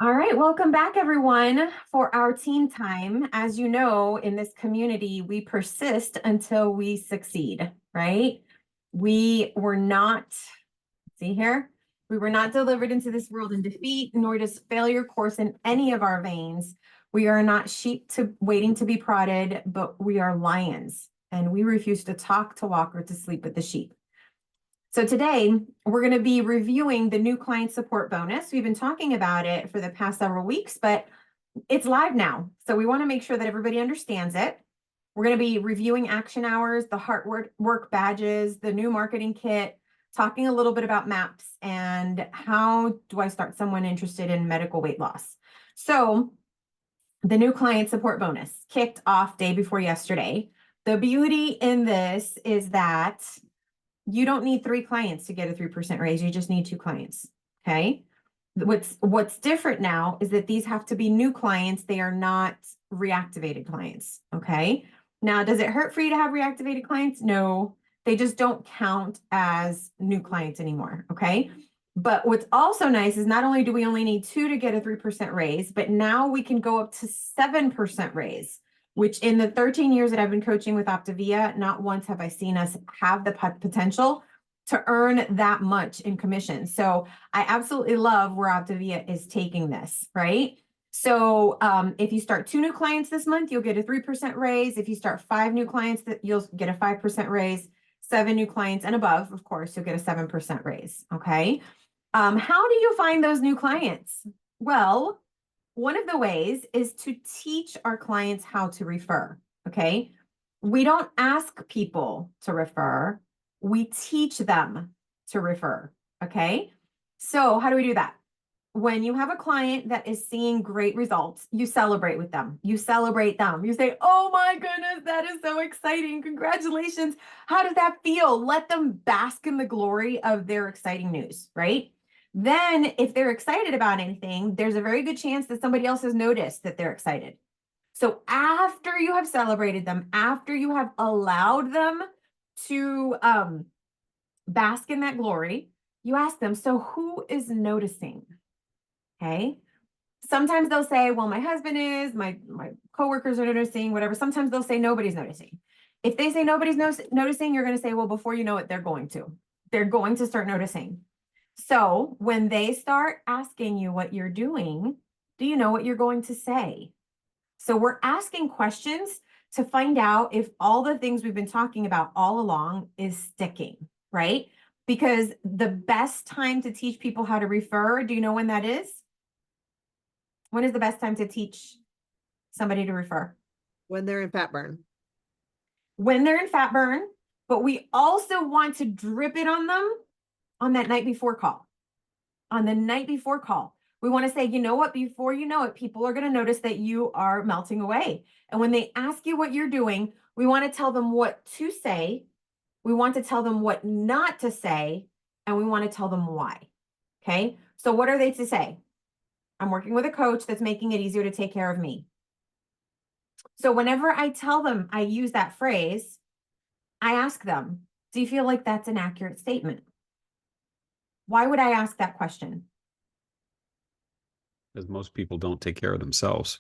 All right, welcome back, everyone, for our team time. As you know, in this community, we persist until we succeed, right? We were not, see here, we were not delivered into this world in defeat, nor does failure course in any of our veins. We are not sheep waiting to be prodded, but we are lions, and we refuse to talk, to walk, or to sleep with the sheep. So today we're going to be reviewing the new client support bonus. We've been talking about it for the past several weeks, but it's live now. So we want to make sure that everybody understands it. We're going to be reviewing action hours, the heart work badges, the new marketing kit, talking a little bit about MAPS and how do I start someone interested in medical weight loss. So the new client support bonus kicked off day before yesterday. The beauty in this is that you don't need 3 clients to get a 3% raise. You just need 2 clients. Okay. What's different now is that these have to be new clients. They are not reactivated clients. Okay. Now, does it hurt for you to have reactivated clients? No, they just don't count as new clients anymore. Okay. But what's also nice is not only do we only need 2 to get a 3% raise, but now we can go up to 7% raise, which in the 13 years that I've been coaching with Optavia, not once have I seen us have the potential to earn that much in commission. So I absolutely love where Optavia is taking this, right? So if you start 2 new clients this month, you'll get a 3% raise. If you start 5 new clients, you'll get a 5% raise. 7 new clients and above, of course, you'll get a 7% raise, okay? How do you find those new clients? Well, one of the ways is to teach our clients how to refer, okay? We don't ask people to refer, we teach them to refer, okay? So how do we do that? When you have a client that is seeing great results, you celebrate with them. You celebrate them. You say, oh my goodness, that is so exciting. Congratulations. How does that feel? Let them bask in the glory of their exciting news, right? Then if they're excited about anything, there's a very good chance that somebody else has noticed that they're excited. So after you have celebrated them, after you have allowed them to bask in that glory, you ask them, so who is noticing? Okay. Sometimes they'll say, well, my husband is, my coworkers are noticing, whatever. Sometimes they'll say nobody's noticing. If they say nobody's noticing, you're going to say, well, before you know it, they're going to. They're going to start noticing. So when they start asking you what you're doing, do you know what you're going to say? So we're asking questions to find out if all the things we've been talking about all along is sticking, right? Because the best time to teach people how to refer, do you know when that is? When is the best time to teach somebody to refer? When they're in fat burn. When they're in fat burn, but we also want to drip it on them on that night before call. On the night before call, we want to say, you know what, before you know it, people are going to notice that you are melting away. And when they ask you what you're doing, we want to tell them what to say. We want to tell them what not to say. And we want to tell them why. Okay. So what are they to say? I'm working with a coach that's making it easier to take care of me. So whenever I tell them I use that phrase, I ask them, do you feel like that's an accurate statement? Why would I ask that question? Because most people don't take care of themselves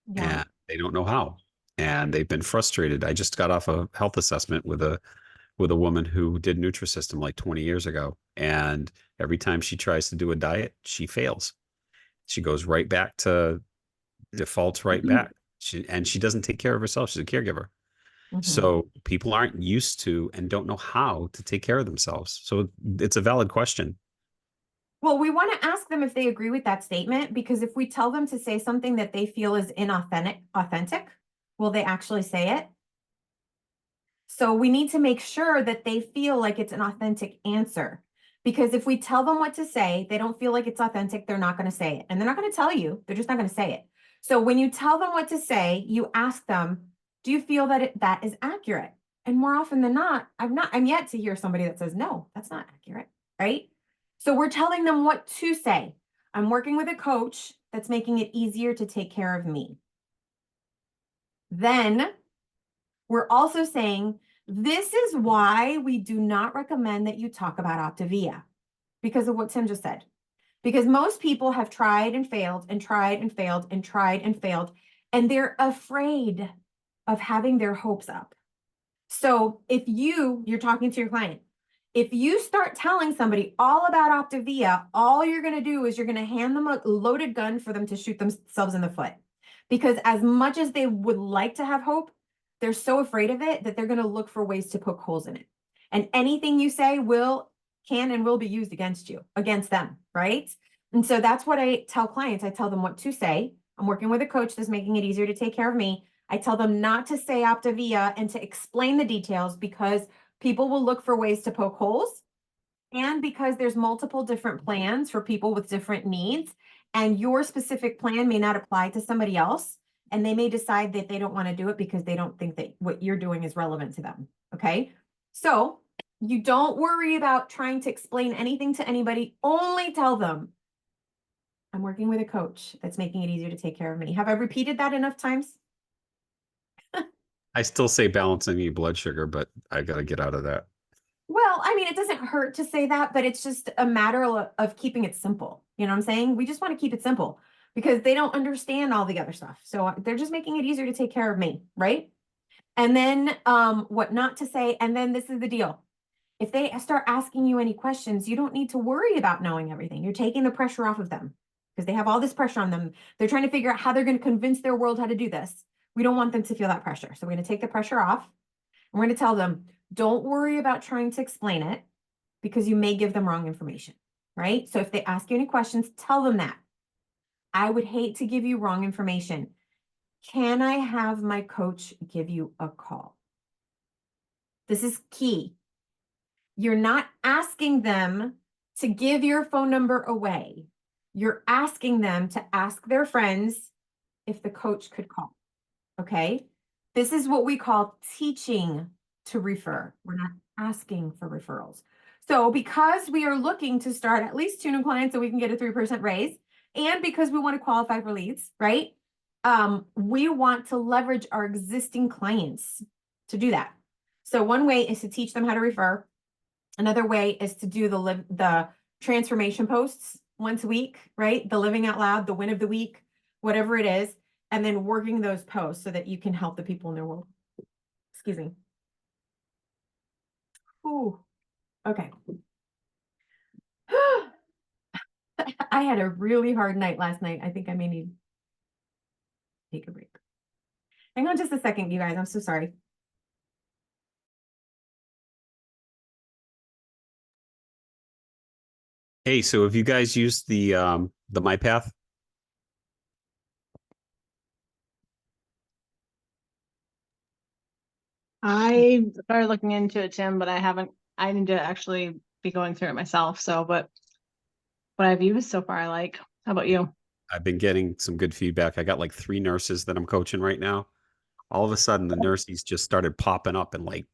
Yeah. and they don't know how. And they've been frustrated. I just got off a health assessment with a woman who did Nutrisystem like 20 years ago. And every time she tries to do a diet, she fails. She goes right back to defaults right back. She doesn't take care of herself. She's a caregiver. Mhm. So people aren't used to and don't know how to take care of themselves. So it's a valid question. Well, we want to ask them if they agree with that statement, because if we tell them to say something that they feel is authentic, will they actually say it? So we need to make sure that they feel like it's an authentic answer. Because if we tell them what to say, they don't feel like it's authentic, they're not going to say it. And they're not going to tell you, they're just not going to say it. So when you tell them what to say, you ask them, do you feel that that is accurate? And more often than not, I'm yet to hear somebody that says, no, that's not accurate, right? So we're telling them what to say. I'm working with a coach that's making it easier to take care of me. Then we're also saying, this is why we do not recommend that you talk about Optavia, because of what Tim just said. Because most people have tried and failed and tried and failed and tried and failed, and they're afraid of having their hopes up. So if you're talking to your client, if you start telling somebody all about Optavia, all you're going to do is you're going to hand them a loaded gun for them to shoot themselves in the foot. Because as much as they would like to have hope, they're so afraid of it that they're going to look for ways to poke holes in it. And anything you say can and will be used against them, right? And so that's what I tell clients. I tell them what to say. I'm working with a coach that's making it easier to take care of me. I tell them not to say Optavia and to explain the details because people will look for ways to poke holes, and because there's multiple different plans for people with different needs, and your specific plan may not apply to somebody else, and they may decide that they don't want to do it because they don't think that what you're doing is relevant to them. Okay. So you don't worry about trying to explain anything to anybody. Only tell them, I'm working with a coach that's making it easier to take care of me. Have I repeated that enough times? I still say balancing your blood sugar, but I got to get out of that. Well, I mean, it doesn't hurt to say that, but it's just a matter of keeping it simple. You know what I'm saying? We just want to keep it simple because they don't understand all the other stuff. So they're just making it easier to take care of me, right? And then what not to say. And then this is the deal. If they start asking you any questions, you don't need to worry about knowing everything. You're taking the pressure off of them because they have all this pressure on them. They're trying to figure out how they're going to convince their world how to do this. We don't want them to feel that pressure. So we're going to take the pressure off. And we're going to tell them, don't worry about trying to explain it because you may give them wrong information, right? So if they ask you any questions, tell them that. I would hate to give you wrong information. Can I have my coach give you a call? This is key. You're not asking them to give your phone number away. You're asking them to ask their friends if the coach could call. Okay. This is what we call teaching to refer. We're not asking for referrals. So because we are looking to start at least 2 new clients so we can get a 3% raise, and because we want to qualify for leads, right? We want to leverage our existing clients to do that. So one way is to teach them how to refer. Another way is to do the transformation posts once a week, right? The living out loud, the win of the week, whatever it is, and then working those posts so that you can help the people in their world. Excuse me. Ooh, okay. I had a really hard night last night. I think I may need to take a break. Hang on just a second, you guys. I'm so sorry. Hey, so have you guys used the MyPath? I started looking into it, Tim, but I need to actually be going through it myself. So, but what I've used so far, I like. How about you? I've been getting some good feedback. I got like 3 nurses that I'm coaching right now. All of a sudden, the nurses just started popping up and like,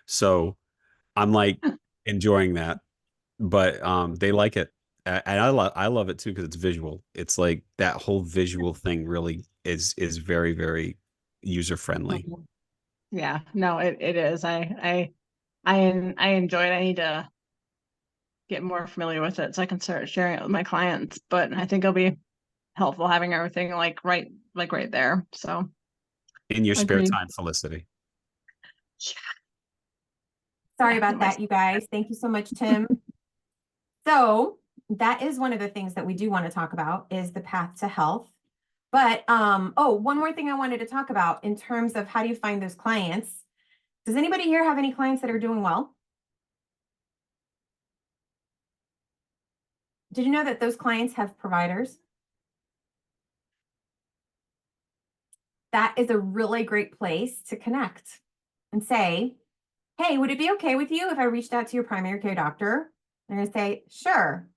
so I'm like enjoying that, but they like it. And I love it too because it's visual. It's like that whole visual thing really is very, very user friendly. Mhm. Yeah, no, it is. I enjoy it. I need to get more familiar with it so I can start sharing it with my clients. But I think it'll be helpful having everything like right there. So In your spare agreed. time, Felicity. Sorry Yeah, about that, you guys. Thank you so much, Tim. So that is one of the things that we do want to talk about is the path to health. But one more thing I wanted to talk about in terms of how do you find those clients? Does anybody here have any clients that are doing well? Did you know that those clients have providers? That is a really great place to connect and say, hey, would it be okay with you if I reached out to your primary care doctor? They're going to say, sure.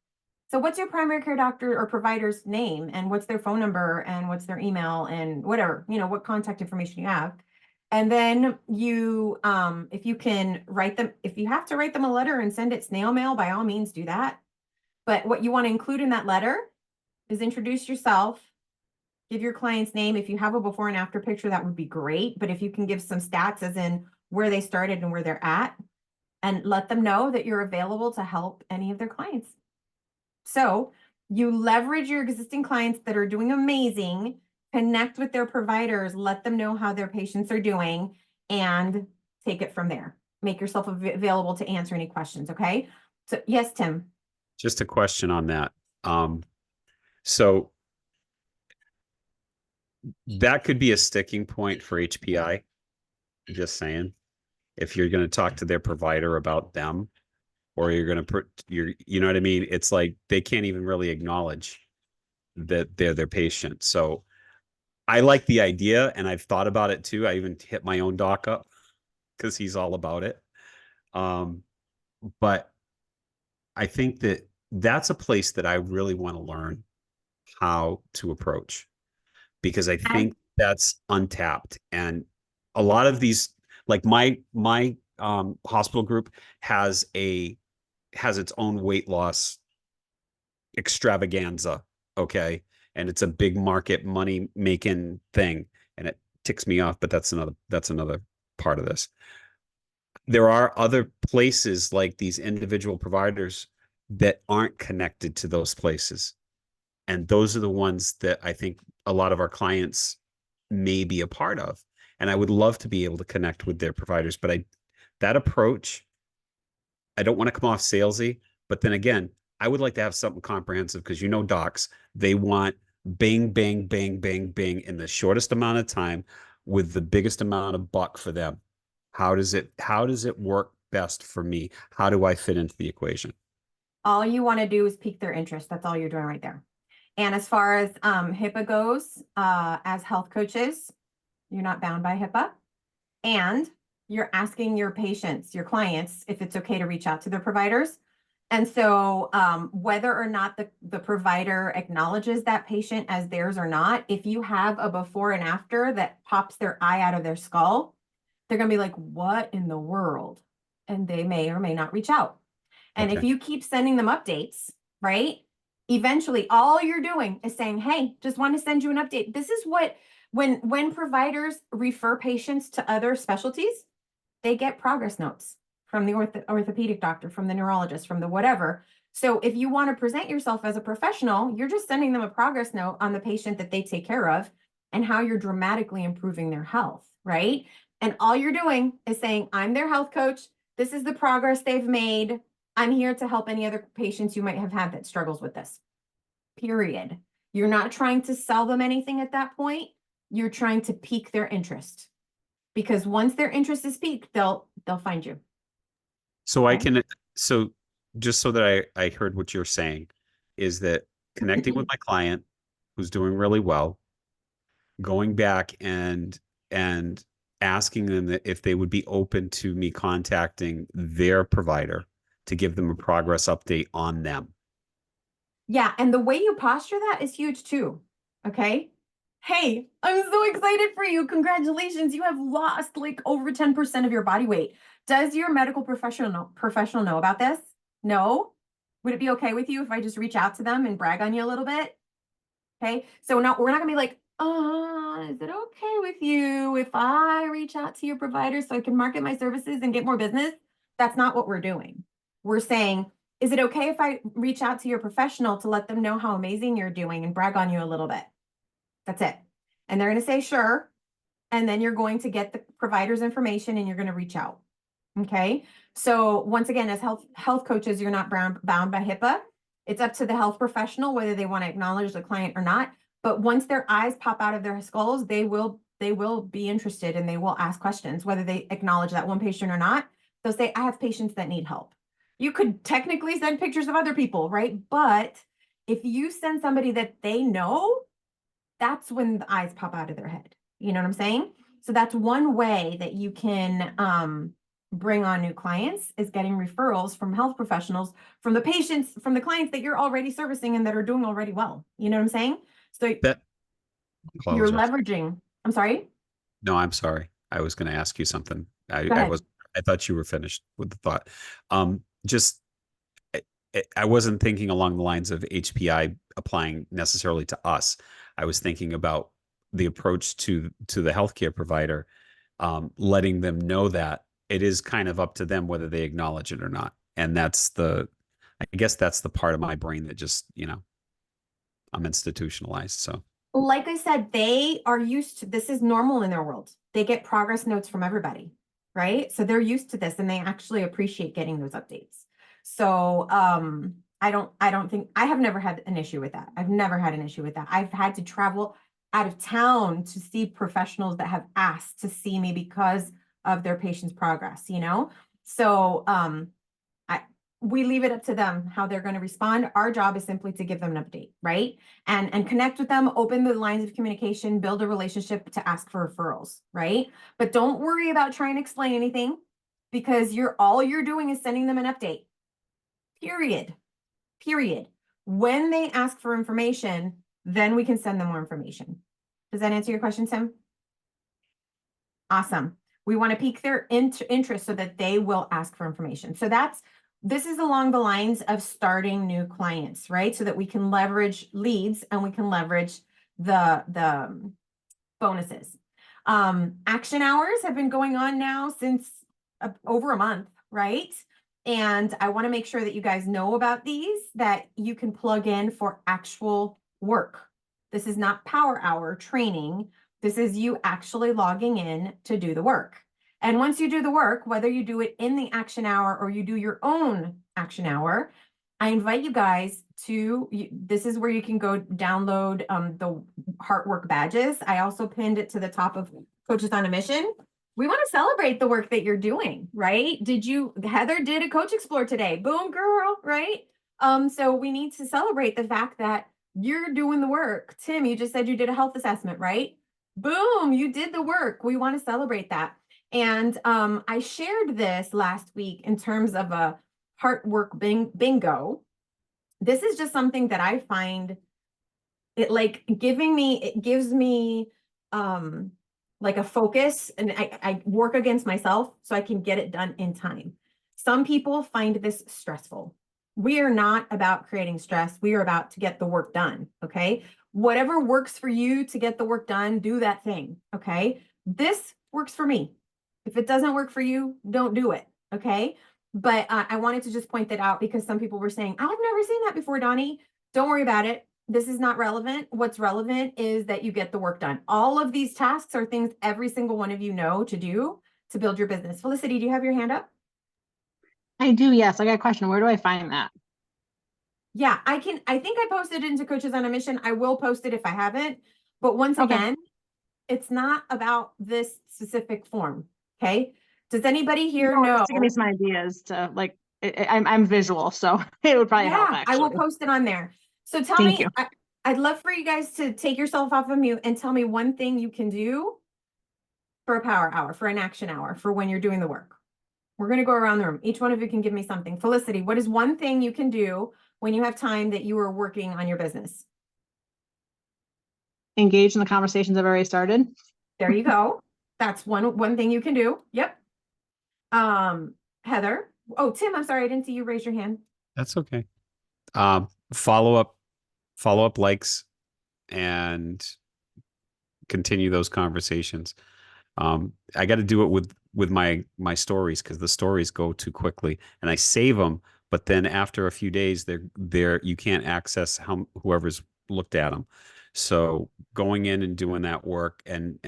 So what's your primary care doctor or provider's name, and what's their phone number, and what's their email, and whatever, what contact information you have. And then you, if you can write them, if you have to write them a letter and send it snail mail, by all means do that. But what you want to include in that letter is introduce yourself, give your client's name. If you have a before and after picture, that would be great. But if you can give some stats as in where they started and where they're at, and let them know that you're available to help any of their clients. So you leverage your existing clients that are doing amazing, connect with their providers, let them know how their patients are doing, and take it from there. Make yourself available to answer any questions. Okay. So yes, Tim. Just a question on that. So that could be a sticking point for HPI. Just saying, if you're going to talk to their provider about them, or you're going to put you know what I mean? It's like they can't even really acknowledge that they're their patient. So I like the idea, and I've thought about it too. I even hit my own doc up because he's all about it. But I think that that's a place that I really want to learn how to approach, because I think that's untapped. And a lot of these, like my hospital group has its own weight loss extravaganza. Okay. And it's a big market money making thing. And it ticks me off, but that's another part of this. There are other places like these individual providers that aren't connected to those places. And those are the ones that I think a lot of our clients may be a part of. And I would love to be able to connect with their providers, but that approach, I don't want to come off salesy, but then again, I would like to have something comprehensive, because docs, they want bang, bang, bang, bang, bang in the shortest amount of time with the biggest amount of buck for them. How does it work best for me? How do I fit into the equation? All you want to do is pique their interest. That's all you're doing right there. And as far as HIPAA goes, as health coaches, you're not bound by HIPAA. And you're asking your patients, your clients, if it's okay to reach out to their providers. And so whether or not the provider acknowledges that patient as theirs or not, if you have a before and after that pops their eye out of their skull, they're going to be like, what in the world? And they may or may not reach out. And if you keep sending them updates, right? Eventually, all you're doing is saying, hey, just want to send you an update. This is what, when providers refer patients to other specialties, they get progress notes from the orthopedic doctor, from the neurologist, from the whatever. So if you want to present yourself as a professional, you're just sending them a progress note on the patient that they take care of and how you're dramatically improving their health, right? And all you're doing is saying, I'm their health coach. This is the progress they've made. I'm here to help any other patients you might have had that struggles with this. Period. You're not trying to sell them anything at that point. You're trying to pique their interest, because once their interest is piqued, they'll find you. So Okay. so just so that I heard what you're saying, is that connecting with my client who's doing really well, going back and asking them that if they would be open to me contacting their provider to give them a progress update on them. Yeah, and the way you posture that is huge too. Okay. Hey, I'm so excited for you. Congratulations. You have lost like over 10% of your body weight. Does your medical professional know about this? No? Would it be okay with you if I just reach out to them and brag on you a little bit? Okay. So we're not gonna be like, is it okay with you if I reach out to your provider so I can market my services and get more business? That's not what we're doing. We're saying, is it okay if I reach out to your professional to let them know how amazing you're doing and brag on you a little bit? That's it. And they're going to say, sure. And then you're going to get the provider's information and you're going to reach out. Okay. So once again, as health coaches, you're not bound by HIPAA. It's up to the health professional whether they want to acknowledge the client or not. But once their eyes pop out of their skulls, they will be interested and they will ask questions, whether they acknowledge that one patient or not. They'll say, I have patients that need help. You could technically send pictures of other people, right? But if you send somebody that they know, that's when the eyes pop out of their head. You know what I'm saying? So that's one way that you can bring on new clients, is getting referrals from health professionals, from the patients, from the clients that you're already servicing and that are doing already well. You know what I'm saying? So you're leveraging. I'm sorry. No, I'm sorry. I was going to ask you something. Go ahead. I thought you were finished with the thought. I wasn't thinking along the lines of HPI applying necessarily to us. I was thinking about the approach to the healthcare provider, letting them know that it is kind of up to them whether they acknowledge it or not. And I guess that's the part of my brain that just, I'm institutionalized. So Like I said, they are used to this is normal in their world. They get progress notes from everybody, right? So they're used to this and they actually appreciate getting those updates. So I don't think I have never had an issue with that. I've never had an issue with that. I've had to travel out of town to see professionals that have asked to see me because of their patient's progress, you know? So I we leave it up to them how they're going to respond. Our job is simply to give them an update, right? And connect with them, open the lines of communication, build a relationship to ask for referrals, right? But don't worry about trying to explain anything because all you're doing is sending them an update. Period. Period. When they ask for information, then we can send them more information. Does that answer your question, Tim? Awesome. We want to pique their interest so that they will ask for information. So this is along the lines of starting new clients, right? So that we can leverage leads and we can leverage the bonuses. Action hours have been going on now since over a month, right? And I want to make sure that you guys know about these, that you can plug in for actual work. This is not power hour training. This is you actually logging in to do the work. And once you do the work, whether you do it in the action hour or you do your own action hour, I invite you guys to, this is where you can go download the Heartwork badges. I also pinned it to the top of Coaches on a Mission. We want to celebrate the work that you're doing, right? Heather did a Coach Explore today. Boom, girl, right? So we need to celebrate the fact that you're doing the work. Tim, you just said you did a health assessment, right? Boom, you did the work. We want to celebrate that. And I shared this last week in terms of a Heartwork bingo. This is just something that I find it gives me like a focus, and I work against myself so I can get it done in time. Some people find this stressful. We are not about creating stress. We are about to get the work done. Okay. Whatever works for you to get the work done, do that thing. Okay. This works for me. If it doesn't work for you, don't do it. Okay. But I wanted to just point that out because some people were saying, I've never seen that before, Donnie. Don't worry about it. This is not relevant. What's relevant is that you get the work done. All of these tasks are things every single one of you know to do to build your business. Felicity, do you have your hand up? I do, yes. I got a question. Where do I find that? Yeah, I think I posted it into Coaches on a Mission. I will post it if I haven't. But once Okay. again, it's not about this specific form. Okay. Does anybody here No, know? just to give me some ideas to like, I'm visual, so it would probably help Yeah, I will actually. post it on there. So tell Thank me, you. I'd love for you guys to take yourself off of mute and tell me one thing you can do for a power hour, for an action hour, for when you're doing the work. We're going to go around the room. Each one of you can give me something. Felicity, what is one thing you can do when you have time that you are working on your business? Engage in the conversations I've already started. There you go. That's one thing you can do. Yep. Heather. Oh, Tim, I'm sorry. I didn't see you raise your hand. that's okay. Follow up likes and continue those conversations. I got to do it with my stories because the stories go too quickly and I save them, but then after a few days they're you can't access whoever's looked at them. So going in and doing that work and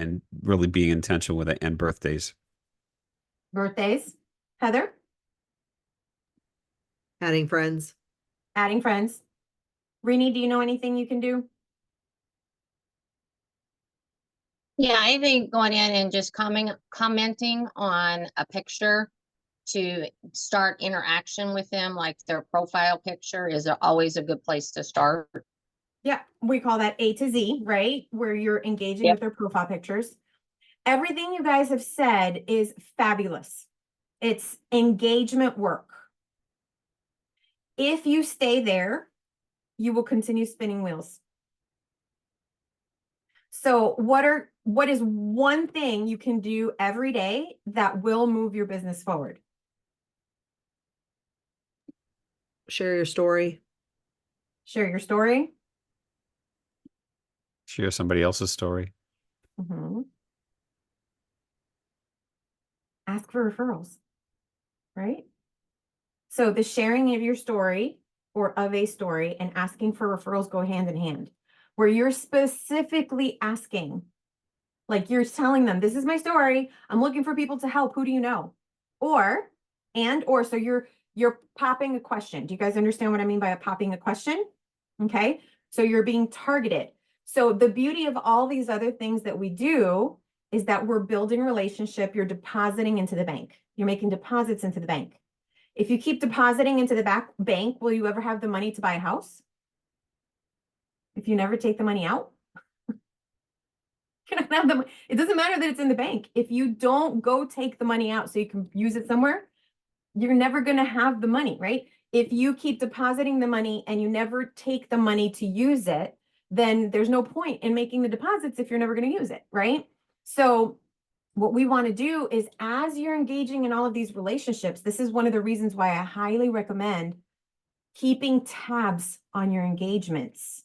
really being intentional with it, and birthdays. Birthdays. Heather, Adding friends. adding friends. Rini, do you know anything you can do? Yeah, I think going in and just commenting on a picture to start interaction with them, like their profile picture is always a good place to start. Yeah, we call that A to Z, right? Where you're engaging Yep. with their profile pictures. Everything you guys have said is fabulous. It's engagement work. If you stay there, you will continue spinning wheels. So what is one thing you can do every day that will move your business forward? Share your story. Share your story. Share somebody else's story. Mhm. Ask for referrals, right? So the sharing of your story or of a story and asking for referrals go hand in hand, where you're specifically asking, like you're telling them, this is my story. I'm looking for people to help. Who do you know? Or so you're popping a question. Do you guys understand what I mean by a popping a question? Okay. So you're being targeted. So the beauty of all these other things that we do is that we're building relationship. You're depositing into the bank. You're making deposits into the bank. If you keep depositing into the bank, will you ever have the money to buy a house? If you never take the money out? You don't have the, it doesn't matter that it's in the bank. If you don't go take the money out so you can use it somewhere, you're never going to have the money, right? If you keep depositing the money and you never take the money to use it, then there's no point in making the deposits if you're never going to use it, right? So what we want to do is, as you're engaging in all of these relationships, this is one of the reasons why I highly recommend keeping tabs on your engagements.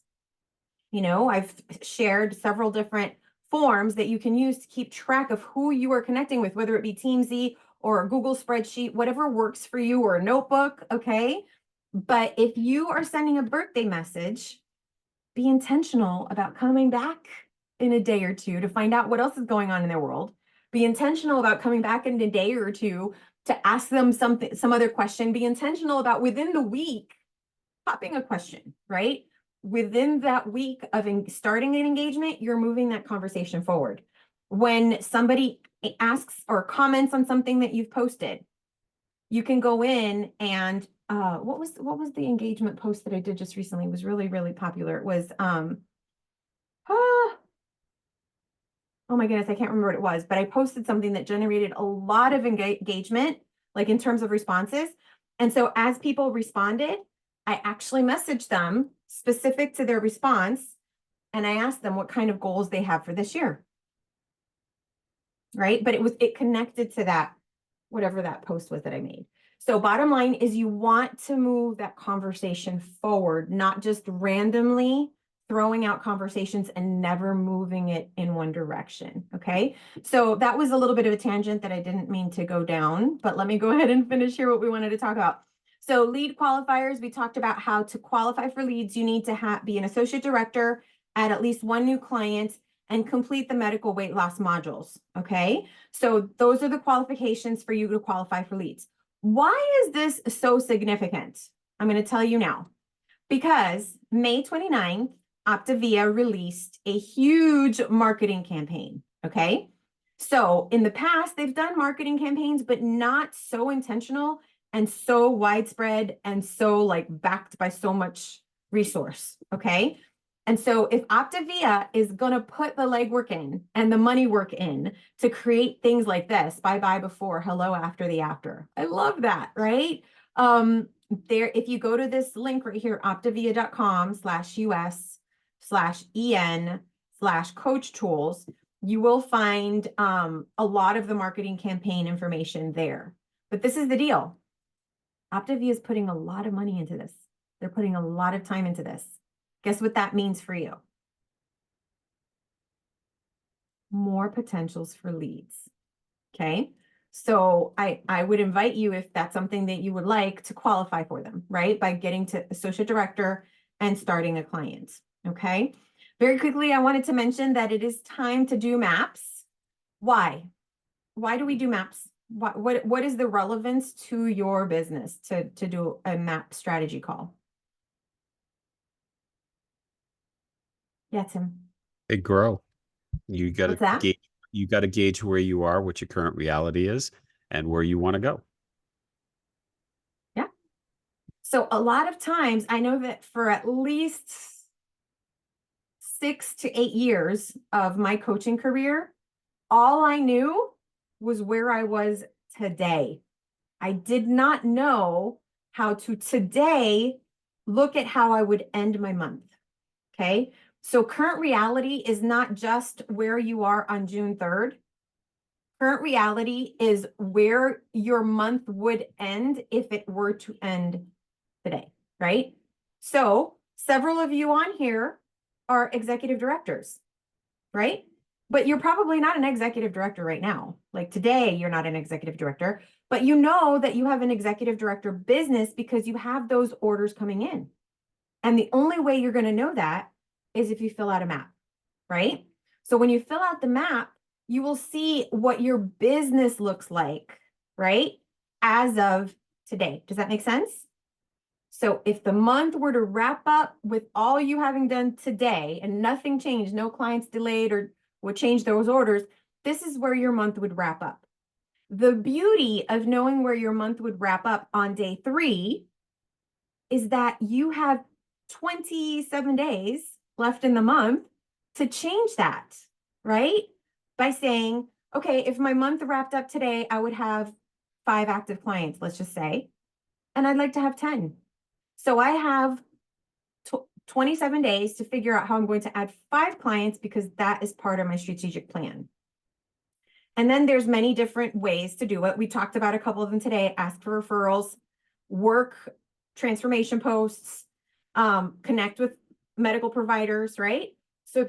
You know, I've shared several different forms that you can use to keep track of who you are connecting with, whether it be Teamsy or a Google spreadsheet, whatever works for you, or a notebook, okay? But if you are sending a birthday message, be intentional about coming back in a day or two to find out what else is going on in their world. Be intentional about coming back in a day or two to ask them some other question. Be intentional about within the week popping a question, right? Within that week of starting an engagement, you're moving that conversation forward. When somebody asks or comments on something that you've posted, you can go in and what was the engagement post that I did just recently? It was really, really popular. It was oh my goodness, I can't remember what it was, but I posted something that generated a lot of engagement, like in terms of responses. And so as people responded, I actually messaged them specific to their response, and I asked them what kind of goals they have for this year. Right? But it connected to that, whatever that post was that I made. So bottom line is, you want to move that conversation forward, not just randomly throwing out conversations and never moving it in one direction. Okay. So that was a little bit of a tangent that I didn't mean to go down, but let me go ahead and finish here what we wanted to talk about. So lead qualifiers, we talked about how to qualify for leads. You need to be an associate director, at least one new client, and complete the medical weight loss modules. Okay. So those are the qualifications for you to qualify for leads. Why is this so significant? I'm going to tell you now. Because May 29th, Optavia released a huge marketing campaign. Okay. So in the past, they've done marketing campaigns, but not so intentional and so widespread and so like backed by so much resource. Okay. And so if Optavia is going to put the legwork in and the money work in to create things like this, bye-bye before, hello after the after. I love that, right? If you go to this link right here, optavia.com/US/EN/coach tools, you will find a lot of the marketing campaign information there. But this is the deal. Optavia is putting a lot of money into this. They're putting a lot of time into this. Guess what that means for you? More potentials for leads. Okay. So I would invite you, if that's something that you would like, to qualify for them, right? By getting to associate director and starting a client. Okay. Very quickly, I wanted to mention that it is time to do maps. Why? Why do we do maps? What is the relevance to your business to do a map strategy call? Yeah, Tim. They grow. You got What's that? to gauge where you are, what your current reality is, and where you want to go. Yeah. So a lot of times, I know that for at least 6 to 8 years of my coaching career, all I knew was where I was today. I did not know how to today look at how I would end my month. Okay. So current reality is not just where you are on June 3rd. Current reality is where your month would end if it were to end today, right? So several of you on here are executive directors, right? But you're probably not an executive director right now. Like today, you're not an executive director, But you know that you have an executive director business because you have those orders coming in. And the only way you're going to know that is if you fill out a map, right? So when you fill out the map, you will see what your business looks like, right? As of today. Does that make sense? So if the month were to wrap up with all you having done today and nothing changed, no clients delayed or would change those orders, this is where your month would wrap up. The beauty of knowing where your month would wrap up on day 3 is that you have 27 days left in the month to change that, right? By saying, okay, if my month wrapped up today, I would have 5 active clients, let's just say, and I'd like to have 10. So I have 27 days to figure out how I'm going to add 5 clients because that is part of my strategic plan. And then there's many different ways to do it. We talked about a couple of them today: ask for referrals, work transformation posts, connect with medical providers, right? So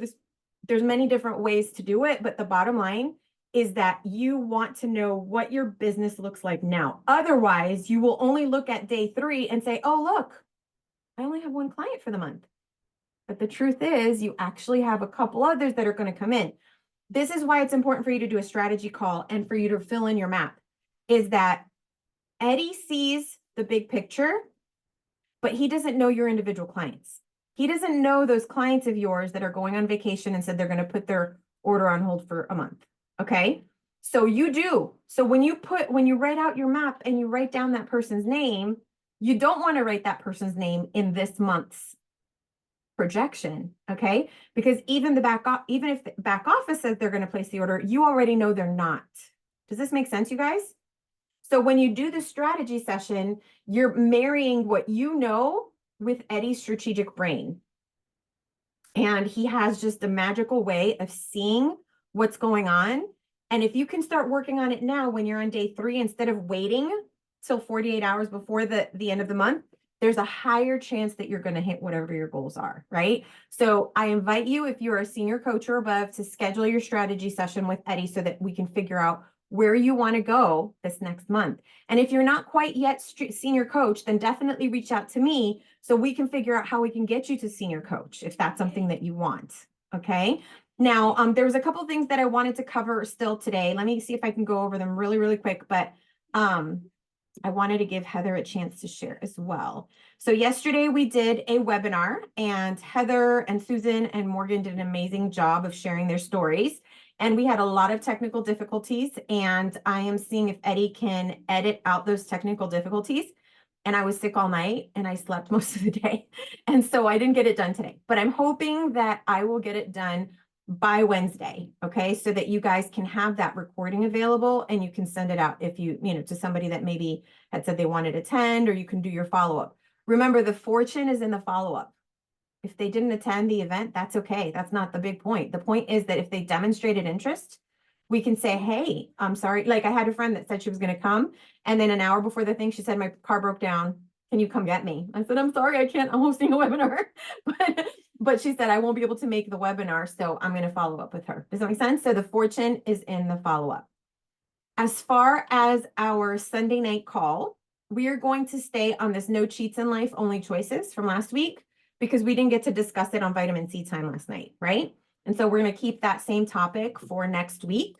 there's many different ways to do it, but the bottom line is that you want to know what your business looks like now. Otherwise, you will only look at day 3 and say, oh, look, I only have 1 client for the month. But the truth is you actually have a couple others that are going to come in. This is why it's important for you to do a strategy call and for you to fill in your map, is that Eddie sees the big picture, but he doesn't know your individual clients. He doesn't know those clients of yours that are going on vacation and said they're going to put their order on hold for a month. Okay. So you do. So when you write out your map and you write down that person's name, you don't want to write that person's name in this month's projection. Okay. Because even if the back office says they're going to place the order, you already know they're not. Does this make sense, you guys? So when you do the strategy session, you're marrying what you know with Eddie's strategic brain. And he has just a magical way of seeing what's going on. And if you can start working on it now when you're on day 3, instead of waiting till 48 hours before the end of the month, there's a higher chance that you're going to hit whatever your goals are, right? So I invite you, if you're a senior coach or above, to schedule your strategy session with Eddie so that we can figure out where you want to go this next month. And if you're not quite yet senior coach, then definitely reach out to me so we can figure out how we can get you to senior coach if that's something that you want. Okay. Now, there was a couple things that I wanted to cover still today. Let me see if I can go over them really, really quick, but I wanted to give Heather a chance to share as well. So yesterday we did a webinar, and Heather and Susan and Morgan did an amazing job of sharing their stories. And we had a lot of technical difficulties, and I am seeing if Eddie can edit out those technical difficulties. And I was sick all night and I slept most of the day. And so I didn't get it done today, but I'm hoping that I will get it done by Wednesday. Okay. So that you guys can have that recording available and you can send it out if to somebody that maybe had said they wanted to attend, or you can do your follow-up. Remember, the fortune is in the follow-up. If they didn't attend the event, that's okay. That's not the big point. The point is that if they demonstrated interest, we can say, hey, I'm sorry. Like, I had a friend that said she was going to come, and then an hour before the thing, she said, my car broke down. Can you come get me? I said, I'm sorry, I can't. I'm hosting a webinar. but she said, I won't be able to make the webinar, so I'm going to follow up with her. Does that make sense? So the fortune is in the follow-up. As far as our Sunday night call, we are going to stay on this no cheats in life, only choices from last week, because we didn't get to discuss it on vitamin C time last night, right? And so we're going to keep that same topic for next week.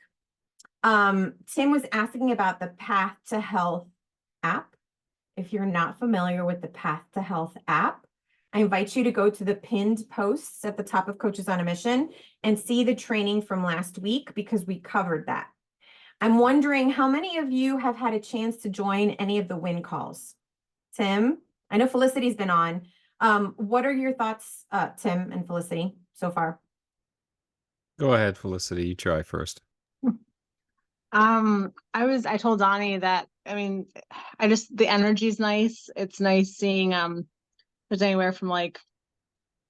Tim was asking about the Path to Health app. If you're not familiar with the Path to Health app, I invite you to go to the pinned posts at the top of Coaches on a Mission and see the training from last week, because we covered that. I'm wondering how many of you have had a chance to join any of the win calls? Tim, I know Felicity's been on. What are your thoughts, Tim and Felicity, so far? Go ahead, Felicity. You try first. I told Donnie that, I mean, the energy's nice. It's nice seeing, there's anywhere from like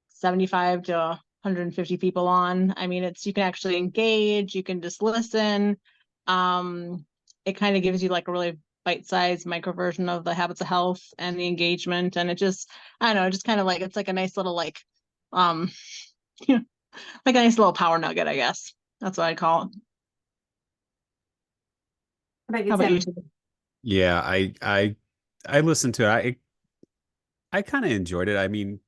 75 to 150 people on. I mean, you can actually engage, you can just listen. It kind of gives you like a really bite-sized micro version of the Habits of Health and the engagement. And it just, I don't know, just kind of like, it's like a nice little, like, like a nice little power nugget, I guess. That's what I call it. How How about you, you? Tim? Yeah, I listened to it. I kind of enjoyed it. I mean,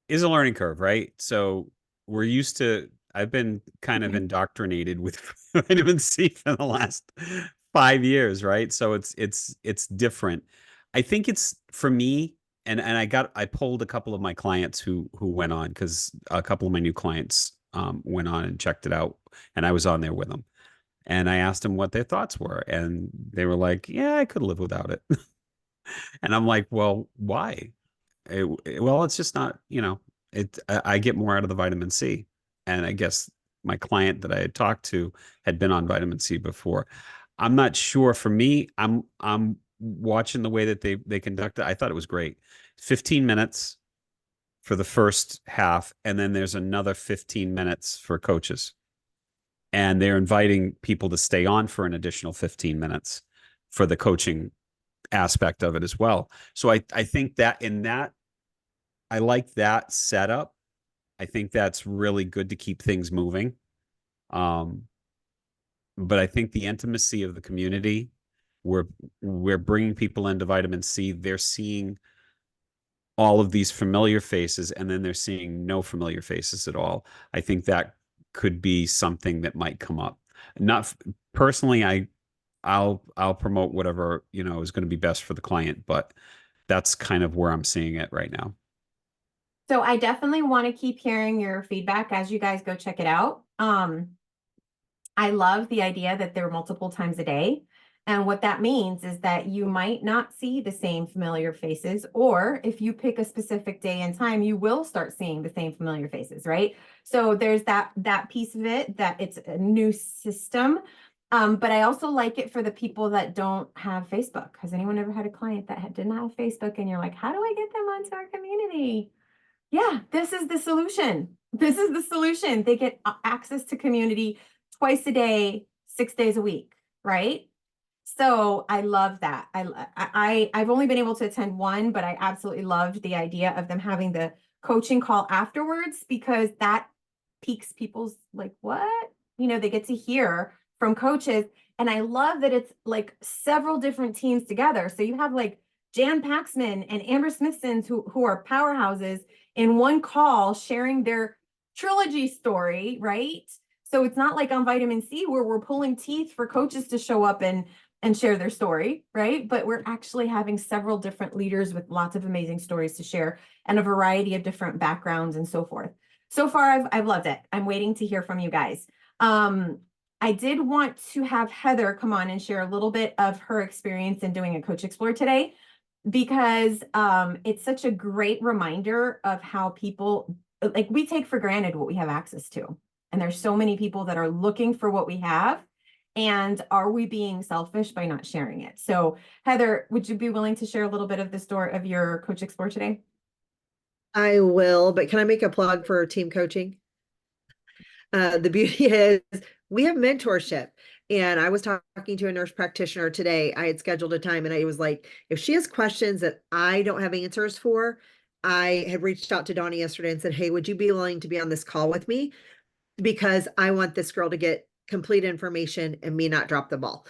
is a learning curve, right? So we're used to, I've been kind of indoctrinated with vitamin C for the last 5 years, right? So it's different. I think it's for me, and I polled a couple of my clients who went on, because a couple of my new clients went on and checked it out, and I was on there with them. And I asked them what their thoughts were, and they were like, "Yeah, I could live without it." And I'm like, "Well, why?" Well, it's just not, I get more out of the vitamin C. And I guess my client that I had talked to had been on vitamin C before. I'm not sure. For me, I'm watching the way that they conduct it. I thought it was great. 15 minutes for the first half, and then there's another 15 minutes for coaches. And they're inviting people to stay on for an additional 15 minutes for the coaching aspect of it as well. So I think that in that, I like that setup. I think that's really good to keep things moving. Um, but I think the intimacy of the community, we're bringing people into vitamin C. They're seeing all of these familiar faces, and then they're seeing no familiar faces at all. I think that could be something that might come up. Not personally, I'll promote whatever, is going to be best for the client, but that's kind of where I'm seeing it right now. So I definitely want to keep hearing your feedback as you guys go check it out. I love the idea that they're multiple times a day. And what that means is that you might not see the same familiar faces, or if you pick a specific day and time, you will start seeing the same familiar faces, right? So there's that piece of it, that it's a new system. But I also like it for the people that don't have Facebook. Has anyone ever had a client that didn't have Facebook, and you're like, how do I get them onto our community? Yeah, this is the solution. This is the solution. They get access to community twice a day, 6 days a week, right? So I love that. I've only been able to attend one, but I absolutely loved the idea of them having the coaching call afterwards, because that piques people's like, what? They get to hear from coaches. And I love that it's like several different teams together. So you have like Jan Paxman and Amber Smithsons who are powerhouses in one call sharing their trilogy story, right? So it's not like on vitamin C where we're pulling teeth for coaches to show up and share their story, right? But we're actually having several different leaders with lots of amazing stories to share, and a variety of different backgrounds and so forth. So far, I've loved it. I'm waiting to hear from you guys. I did want to have Heather come on and share a little bit of her experience in doing a Coach Explore today, because it's such a great reminder of how people, like, we take for granted what we have access to. And there's so many people that are looking for what we have. And are we being selfish by not sharing it? So Heather, would you be willing to share a little bit of the story of your Coach Explore today? I will, but can I make a plug for team coaching? The beauty is we have mentorship. And I was talking to a nurse practitioner today. I had scheduled a time, and I was like, if she has questions that I don't have answers for, I had reached out to Donnie yesterday and said, hey, would you be willing to be on this call with me? Because I want this girl to get complete information and me not drop the ball,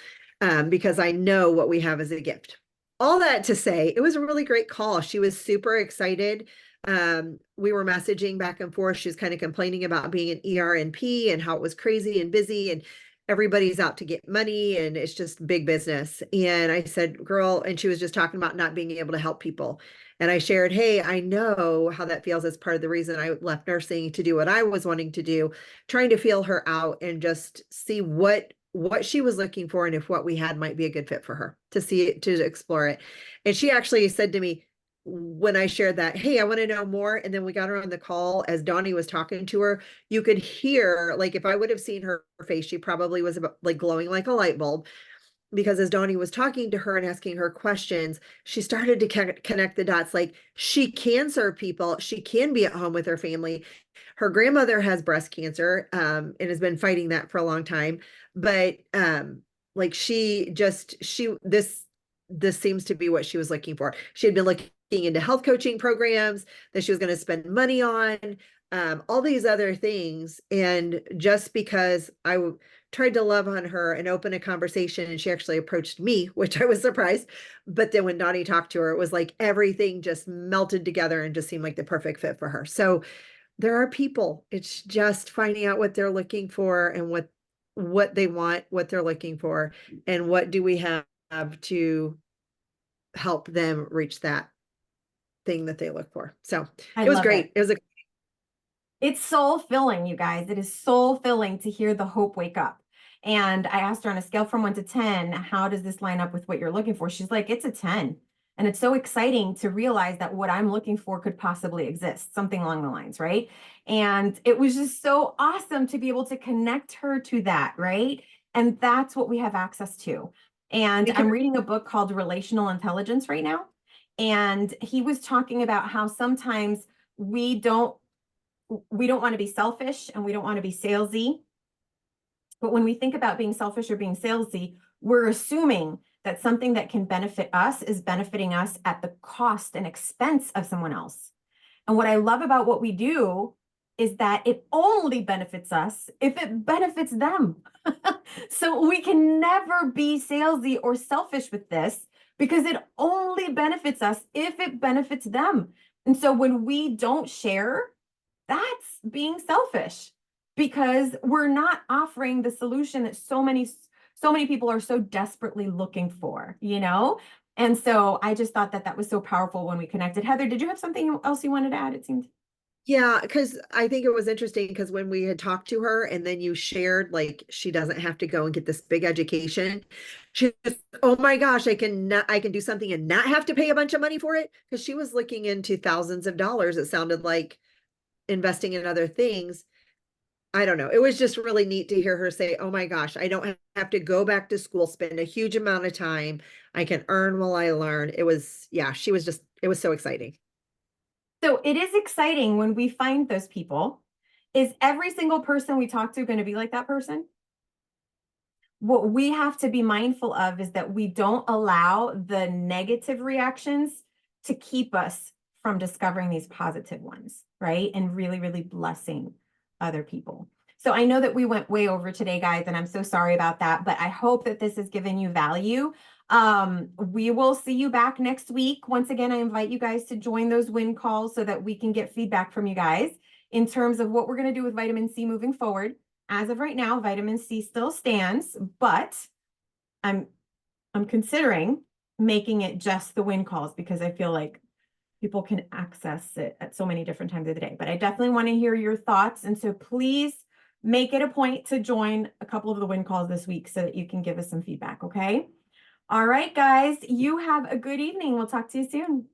because I know what we have as a gift. All that to say, it was a really great call. She was super excited. We were messaging back and forth. She was kind of complaining about being an ERNP and how it was crazy and busy, and everybody's out to get money, and it's just big business. And I said, girl, and she was just talking about not being able to help people. And I shared, hey, I know how that feels. As part of the reason I left nursing to do what I was wanting to do, trying to feel her out and just see what she was looking for, and if what we had might be a good fit for her, to see it, to explore it. And she actually said to me, when I shared that, hey, I want to know more. And then we got her on the call, as Donnie was talking to her, you could hear, like, if I would have seen her face, she probably was about, like, glowing like a light bulb, because as Donnie was talking to her and asking her questions, she started to connect the dots. Like, she can serve people. She can be at home with her family. Her grandmother has breast cancer, and has been fighting that for a long time. But like, this seems to be what she was looking for. She had been looking into health coaching programs that she was going to spend money on, all these other things. And just because I tried to love on her and open a conversation, and she actually approached me, which I was surprised. But then when Donnie talked to her, it was like everything just melted together and just seemed like the perfect fit for her. So there are people, it's just finding out what they're looking for and what they want, what they're looking for, and what do we have to help them reach that thing that they look for. So I it was love great. It was a It's soul filling, you guys. It is soul filling to hear the hope wake up. And I asked her on a scale from 1 to 10, how does this line up with what you're looking for? She's like, it's a 10. And it's so exciting to realize that what I'm looking for could possibly exist, something along the lines, right? And it was just so awesome to be able to connect her to that, right? And that's what we have access to. And I'm reading a book called Relational Intelligence right now. And he was talking about how sometimes we don't want to be selfish and we don't want to be salesy. But when we think about being selfish or being salesy, we're assuming that something that can benefit us is benefiting us at the cost and expense of someone else. And what I love about what we do is that it only benefits us if it benefits them. So we can never be salesy or selfish with this because it only benefits us if it benefits them. And so when we don't share, that's being selfish because we're not offering the solution that so many people are so desperately looking for, you know? And so I just thought that that was so powerful when we connected. Heather, did you have something else you wanted to add? It seemed. Yeah, because I think it was interesting because when we had talked to her and then you shared like she doesn't have to go and get this big education. She just, oh my gosh, I can do something and not have to pay a bunch of money for it. Because she was looking into thousands of dollars, it sounded like, investing in other things. I don't know. It was just really neat to hear her say, oh my gosh, I don't have to go back to school, spend a huge amount of time. I can earn while I learn. It was, yeah, it was so exciting. So it is exciting when we find those people. Is every single person we talk to going to be like that person? What we have to be mindful of is that we don't allow the negative reactions to keep us from discovering these positive ones, right? And really, really blessing other people. So I know that we went way over today, guys, and I'm so sorry about that, but I hope that this has given you value. We will see you back next week. Once again, I invite you guys to join those win calls so that we can get feedback from you guys in terms of what we're going to do with vitamin C moving forward. As of right now, vitamin C still stands, but I'm considering making it just the win calls because I feel like people can access it at so many different times of the day. But I definitely want to hear your thoughts. And so please make it a point to join a couple of the win calls this week so that you can give us some feedback, okay? All right, guys, you have a good evening. We'll talk to you soon.